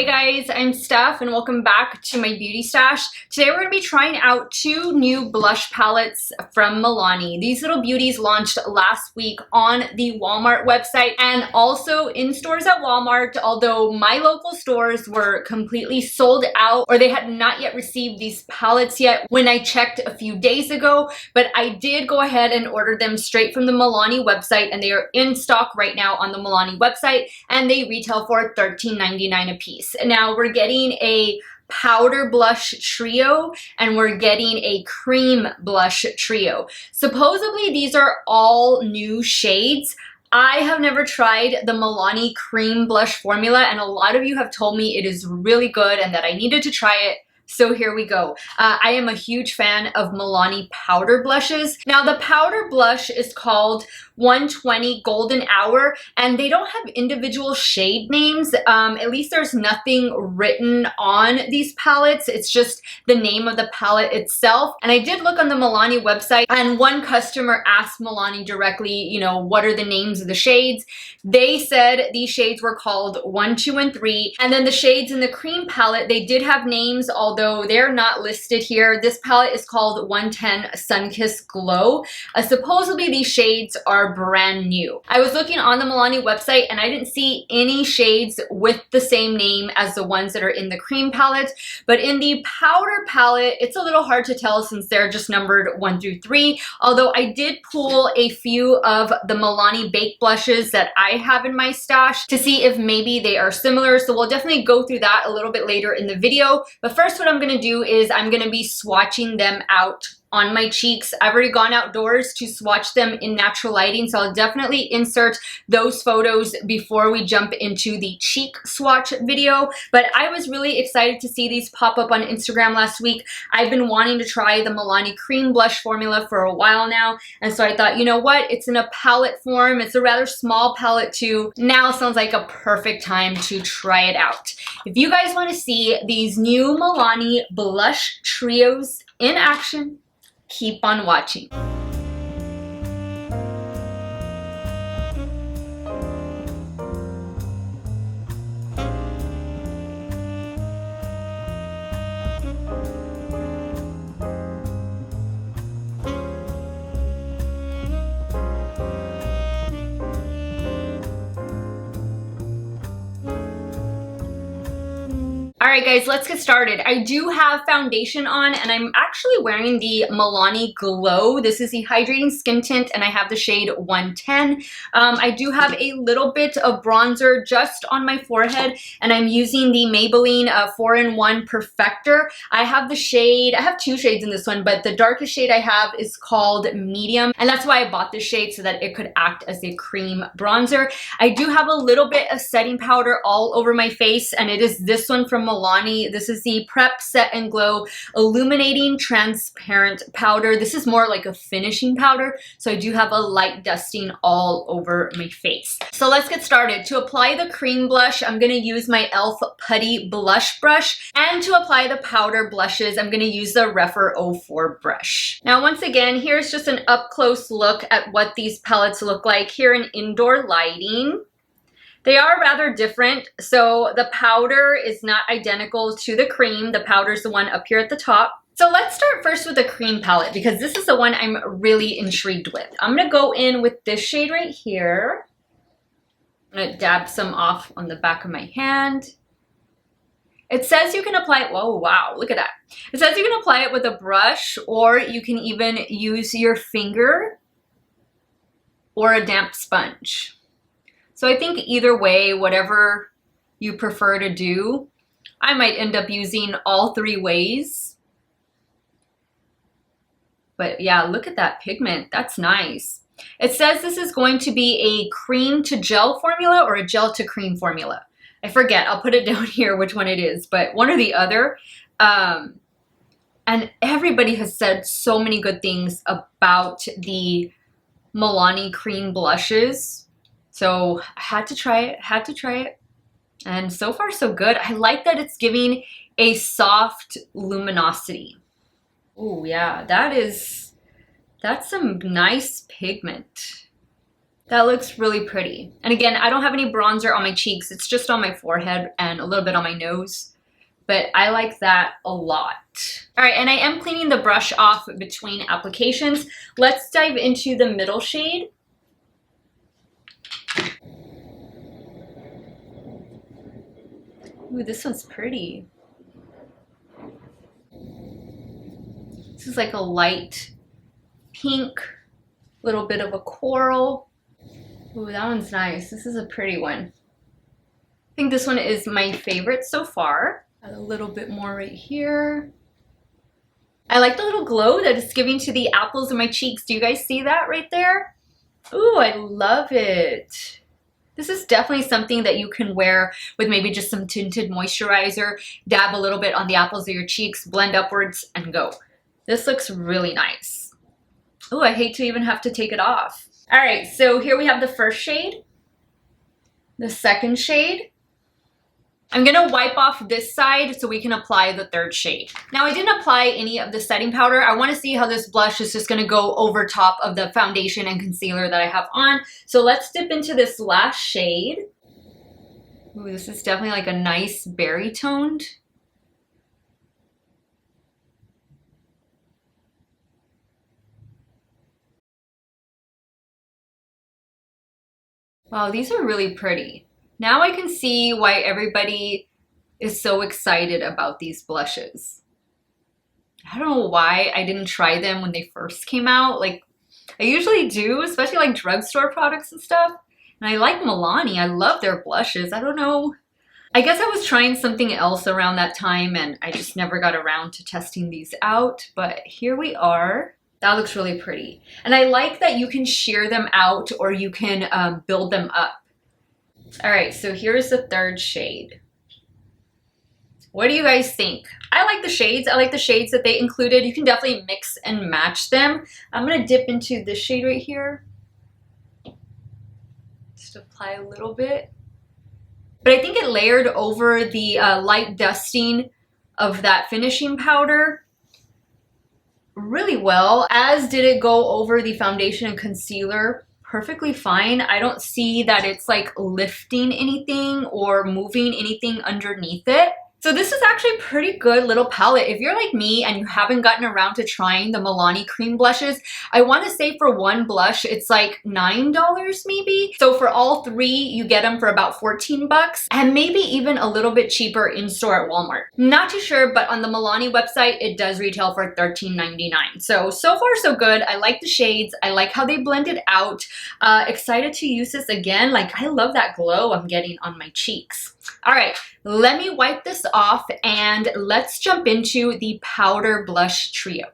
Hey guys, I'm Steph and welcome back to my beauty stash. Today we're going to be trying out two new blush palettes from Milani. These little beauties launched last week on the Walmart website and also in stores at Walmart, although my local stores were completely sold out or they had not yet received these palettes yet when I checked a few days ago, but I did go ahead and order them straight from the Milani website and they are in stock right now on the Milani website and they retail for $13.99 a piece. Now we're getting a powder blush trio and we're getting a cream blush trio. Supposedly these are all new shades. I have never tried the Milani cream blush formula and a lot of you have told me it is really good and that I needed to try it. So here we go. I am a huge fan of Milani powder blushes. Now the powder blush is called 120 Golden Hour and they don't have individual shade names. At least there's nothing written on these palettes. It's just the name of the palette itself. And I did look on the Milani website and one customer asked Milani directly, you know, what are the names of the shades? They said these shades were called 1, 2, and 3. And then the shades in the cream palette, they did have names, although they're not listed here. This palette is called 110 Sunkissed Glow. Supposedly these shades are brand new. I was looking on the Milani website and I didn't see any shades with the same name as the ones that are in the cream palette, but in the powder palette, it's a little hard to tell since they're just numbered 1 through 3, although I did pull a few of the Milani baked blushes that I have in my stash to see if maybe they are similar, so we'll definitely go through that a little bit later in the video. But first what I'm going to do is I'm going to be swatching them out on my cheeks. I've already gone outdoors to swatch them in natural lighting, so I'll definitely insert those photos before we jump into the cheek swatch video. But I was really excited to see these pop up on Instagram last week. I've been wanting to try the Milani cream blush formula for a while now, and so I thought, you know what, it's in a palette form, it's a rather small palette too. Now sounds like a perfect time to try it out. If you guys want to see these new Milani blush trios in action, keep on watching. Alright guys, let's get started. I do have foundation on and I'm actually wearing the Milani Glow. This is the Hydrating Skin Tint and I have the shade 110. I do have a little bit of bronzer just on my forehead and I'm using the Maybelline 4-in-1 Perfector. I have the shade, I have two shades in this one, but the darkest shade I have is called Medium and that's why I bought this shade so that it could act as a cream bronzer. I do have a little bit of setting powder all over my face and it is this one from Milani. This is the Prep Set and Glow Illuminating Transparent Powder. This is more like a finishing powder, so I do have a light dusting all over my face. So let's get started. To apply the cream blush, I'm going to use my e.l.f. Putty Blush Brush, and to apply the powder blushes, I'm going to use the Rephr 04 brush. Now once again, here's just an up-close look at what these palettes look like here in indoor lighting. They are rather different, so the powder is not identical to the cream. The powder is the one up here at the top. So let's start first with the cream palette because this is the one I'm really intrigued with. I'm going to go in with this shade right here. I'm going to dab some off on the back of my hand. It says you can apply it, whoa, wow, look at that. It says you can apply it with a brush or you can even use your finger or a damp sponge. So I think either way, whatever you prefer to do, I might end up using all three ways. But yeah, look at that pigment. That's nice. It says this is going to be a cream to gel formula or a gel to cream formula. I forget. I'll put it down here which one it is, but one or the other. And everybody has said so many good things about the Milani cream blushes. So I had to try it, and so far so good. I like that it's giving a soft luminosity. Oh yeah, that's some nice pigment. That looks really pretty. And again, I don't have any bronzer on my cheeks. It's just on my forehead and a little bit on my nose. But I like that a lot. All right, and I am cleaning the brush off between applications. Let's dive into the middle shade. Ooh, this one's pretty. This is like a light pink, little bit of a coral. Ooh, that one's nice. This is a pretty one. I think this one is my favorite so far. Add a little bit more right here. I like the little glow that it's giving to the apples of my cheeks. Do you guys see that right there? Ooh, I love it. This is definitely something that you can wear with maybe just some tinted moisturizer, dab a little bit on the apples of your cheeks, blend upwards, and go. This looks really nice. Ooh, I hate to even have to take it off. All right, so here we have the first shade, the second shade. I'm gonna wipe off this side so we can apply the third shade. Now I didn't apply any of the setting powder. I wanna see how this blush is just gonna go over top of the foundation and concealer that I have on. So let's dip into this last shade. Ooh, this is definitely like a nice berry toned. Wow, these are really pretty. Now I can see why everybody is so excited about these blushes. I don't know why I didn't try them when they first came out. Like, I usually do, especially like drugstore products and stuff. And I like Milani. I love their blushes. I don't know. I guess I was trying something else around that time and I just never got around to testing these out. But here we are. That looks really pretty. And I like that you can sheer them out or you can build them up. All right, so here's the third shade. What do you guys think? I like the shades. I like the shades that they included. You can definitely mix and match them. I'm gonna dip into this shade right here. Just apply a little bit. But I think it layered over the light dusting of that finishing powder really well, as did it go over the foundation and concealer perfectly fine. I don't see that it's like lifting anything or moving anything underneath it. So this is actually a pretty good little palette. If you're like me and you haven't gotten around to trying the Milani cream blushes, I want to say for one blush, it's like $9 maybe. So for all three, you get them for about 14 bucks and maybe even a little bit cheaper in store at Walmart. Not too sure, but on the Milani website, it does retail for $13.99. So far so good. I like the shades. I like how they blended out. Excited to use this again. Like, I love that glow I'm getting on my cheeks. All right, let me wipe this off and let's jump into the powder blush trio.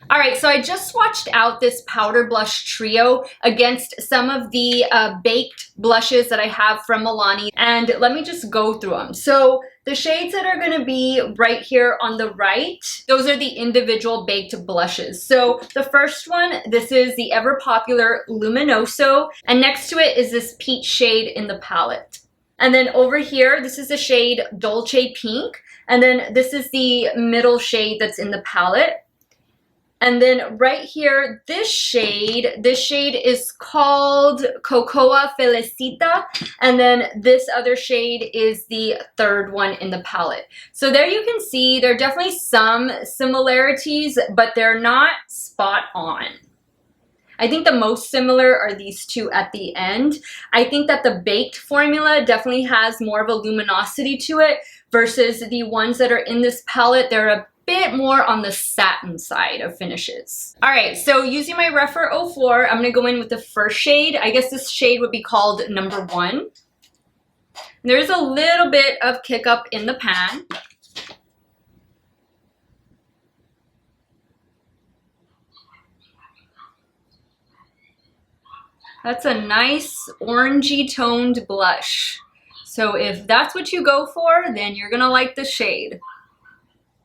All right, so I just swatched out this powder blush trio against some of the baked blushes that I have from Milani, and let me just go through them. So the shades that are gonna be right here on the right, those are the individual baked blushes. So the first one, this is the ever popular Luminoso, and next to it is this peach shade in the palette. And then over here, this is the shade Dolce Pink, and then this is the middle shade that's in the palette. And then right here, this shade is called Cocoa Felicita. And then this other shade is the third one in the palette. So there you can see there are definitely some similarities, but they're not spot on. I think the most similar are these two at the end. I think that the baked formula definitely has more of a luminosity to it versus the ones that are in this palette. They're a bit more on the satin side of finishes. All right, so using my Rephr 04, I'm gonna go in with the first shade. I guess this shade would be called number 1. There's a little bit of kick up in the pan. That's a nice orangey toned blush. So if that's what you go for, then you're gonna like the shade.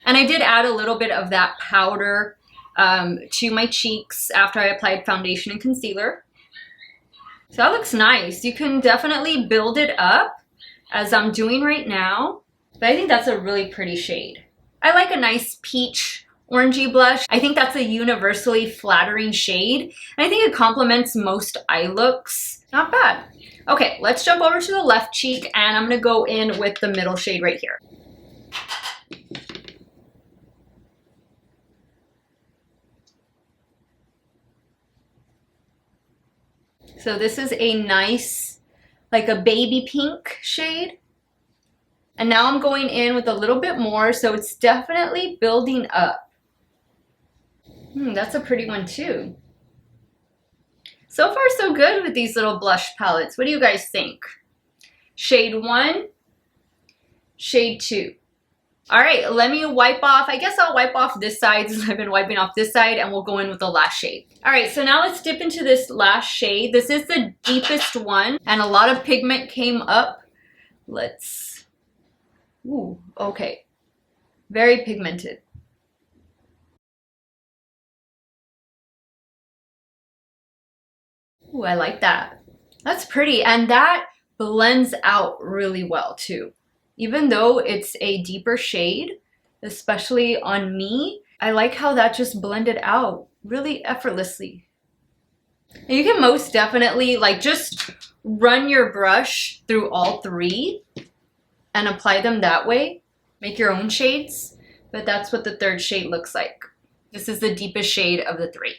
And I did add a little bit of that powder to my cheeks after I applied foundation and concealer. So that looks nice. You can definitely build it up as I'm doing right now. But I think that's a really pretty shade. I like a nice peach orangey blush. I think that's a universally flattering shade, and I think it complements most eye looks. Not bad. Okay, let's jump over to the left cheek, and I'm gonna go in with the middle shade right here. So this is a nice, like a baby pink shade. And now I'm going in with a little bit more, so it's definitely building up. That's a pretty one too. So far so good with these little blush palettes. What do you guys think? Shade 1, shade 2. All right, let me wipe off. I guess I'll wipe off this side since I've been wiping off this side, and we'll go in with the last shade. All right, so now let's dip into this last shade. This is the deepest one, and a lot of pigment came up. Ooh, okay. Very pigmented. Ooh, I like that. That's pretty, and that blends out really well too. Even though it's a deeper shade, especially on me, I like how that just blended out really effortlessly. And you can most definitely like just run your brush through all three and apply them that way. Make your own shades, but that's what the third shade looks like. This is the deepest shade of the three.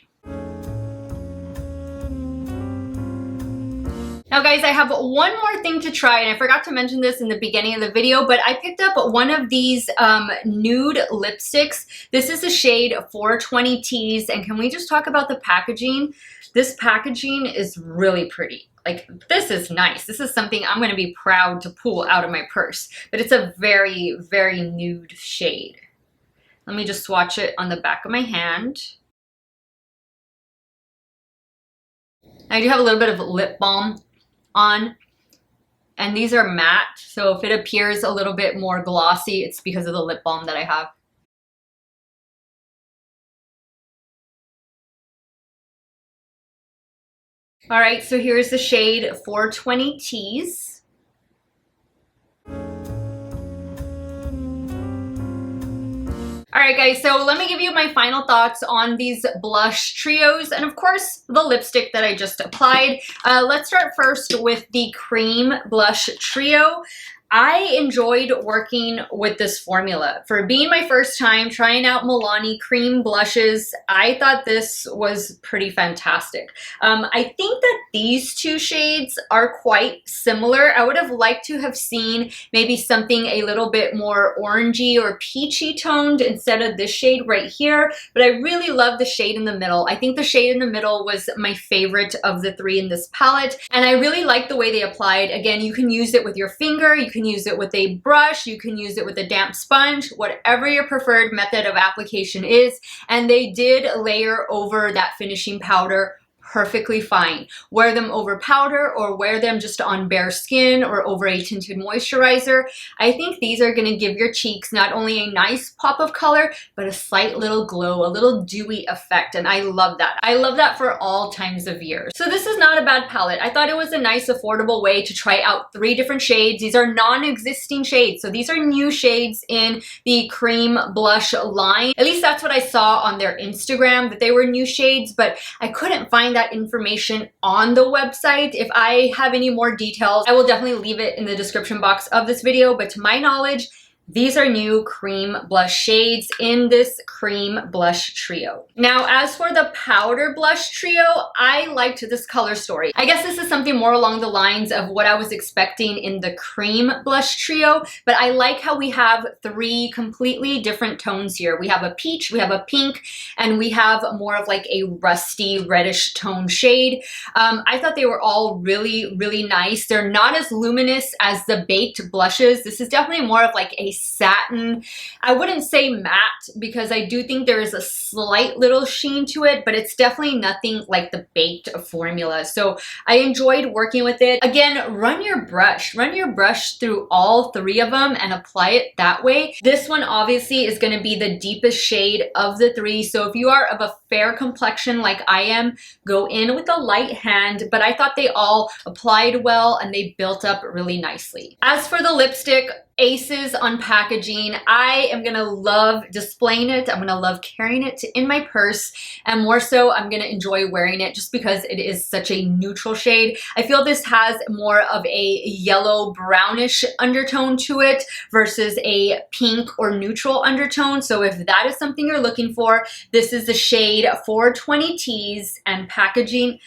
Now guys, I have one more thing to try, and I forgot to mention this in the beginning of the video, but I picked up one of these nude lipsticks. This is the shade 420 Tease, and can we just talk about the packaging? This packaging is really pretty. Like, this is nice. This is something I'm going to be proud to pull out of my purse, but it's a very, very nude shade. Let me just swatch it on the back of my hand. I do have a little bit of lip balm on, and these are matte, so if it appears a little bit more glossy, it's because of the lip balm that I have. All right, so here's the shade 420 Tease. All right, guys, so let me give you my final thoughts on these blush trios and, of course, the lipstick that I just applied. Let's start first with the cream blush trio. I enjoyed working with this formula. For being my first time trying out Milani cream blushes, I thought this was pretty fantastic. I think that these two shades are quite similar. I would have liked to have seen maybe something a little bit more orangey or peachy toned instead of this shade right here, but I really love the shade in the middle. I think the shade in the middle was my favorite of the three in this palette, and I really like the way they applied. Again, you can use it with your finger, you can use it with a brush, you can use it with a damp sponge, whatever your preferred method of application is, and they did layer over that finishing powder perfectly fine. Wear them over powder or wear them just on bare skin or over a tinted moisturizer. I think these are going to give your cheeks not only a nice pop of color, but a slight little glow, a little dewy effect, and I love that. I love that for all times of year. So this is not a bad palette. I thought it was a nice, affordable way to try out 3 different shades. These are non-existing shades, so these are new shades in the cream blush line. At least that's what I saw on their Instagram, that they were new shades, but I couldn't find that information on the website. If I have any more details, I will definitely leave it in the description box of this video, but to my knowledge, these are new cream blush shades in this cream blush trio. Now, as for the powder blush trio, I liked this color story. I guess this is something more along the lines of what I was expecting in the cream blush trio, but I like how we have 3 completely different tones here. We have a peach, we have a pink, and we have more of like a rusty reddish tone shade. I thought they were all really, really nice. They're not as luminous as the baked blushes. This is definitely more of like a satin. I wouldn't say matte because I do think there is a slight little sheen to it, but it's definitely nothing like the baked formula. So I enjoyed working with it. Again, run your brush through all 3 of them and apply it that way. This one obviously is going to be the deepest shade of the 3. So if you are of a fair complexion like I am, go in with a light hand, but I thought they all applied well and they built up really nicely. As for the lipstick, aces on packaging. I am gonna love displaying it. I'm gonna love carrying it in my purse, and more so I'm gonna enjoy wearing it just because it is such a neutral shade. I feel this has more of a yellow brownish undertone to it versus a pink or neutral undertone. So if that is something you're looking for, this is the shade 420 Tease, and packaging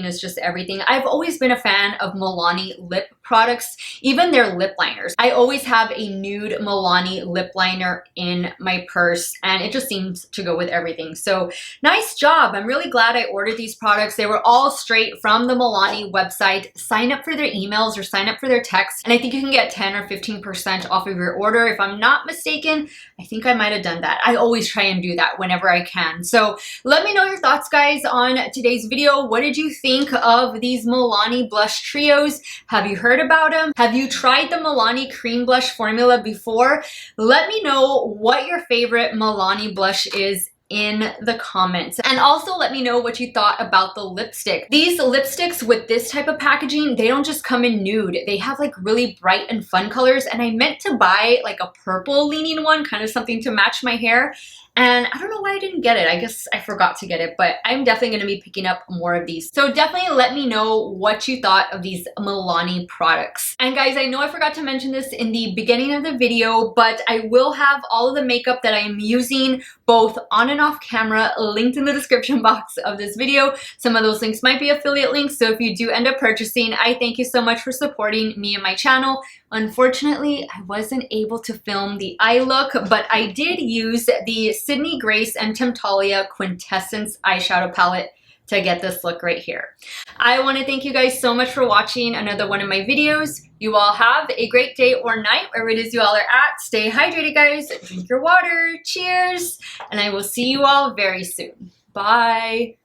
is just everything. I've always been a fan of Milani lip products, even their lip liners. I always have a nude Milani lip liner in my purse, and it just seems to go with everything. So nice job. I'm really glad I ordered these products. They were all straight from the Milani website. Sign up for their emails or sign up for their texts, and I think you can get 10 or 15% off of your order. If I'm not mistaken, I think I might have done that. I always try and do that whenever I can. So let me know your thoughts, guys, on today's video. What did you think of these Milani blush trios? Have you heard about them? Have you tried the Milani cream blush formula before? Let me know what your favorite Milani blush is in the comments. And also let me know what you thought about the lipstick. These lipsticks with this type of packaging, they don't just come in nude. They have like really bright and fun colors, and I meant to buy like a purple leaning one, kind of something to match my hair. And I don't know why I didn't get it. I guess I forgot to get it, but I'm definitely going to be picking up more of these. So definitely let me know what you thought of these Milani products. And guys, I know I forgot to mention this in the beginning of the video, but I will have all of the makeup that I am using both on and off camera linked in the description box of this video. Some of those links might be affiliate links, so if you do end up purchasing, I thank you so much for supporting me and my channel. Unfortunately, I wasn't able to film the eye look, but I did use the Sydney Grace and Temptalia Quintessence eyeshadow palette to get this look right here. I want to thank you guys so much for watching another one of my videos. You all have a great day or night, wherever it is you all are at. Stay hydrated, guys. Drink your water. Cheers. And I will see you all very soon. Bye.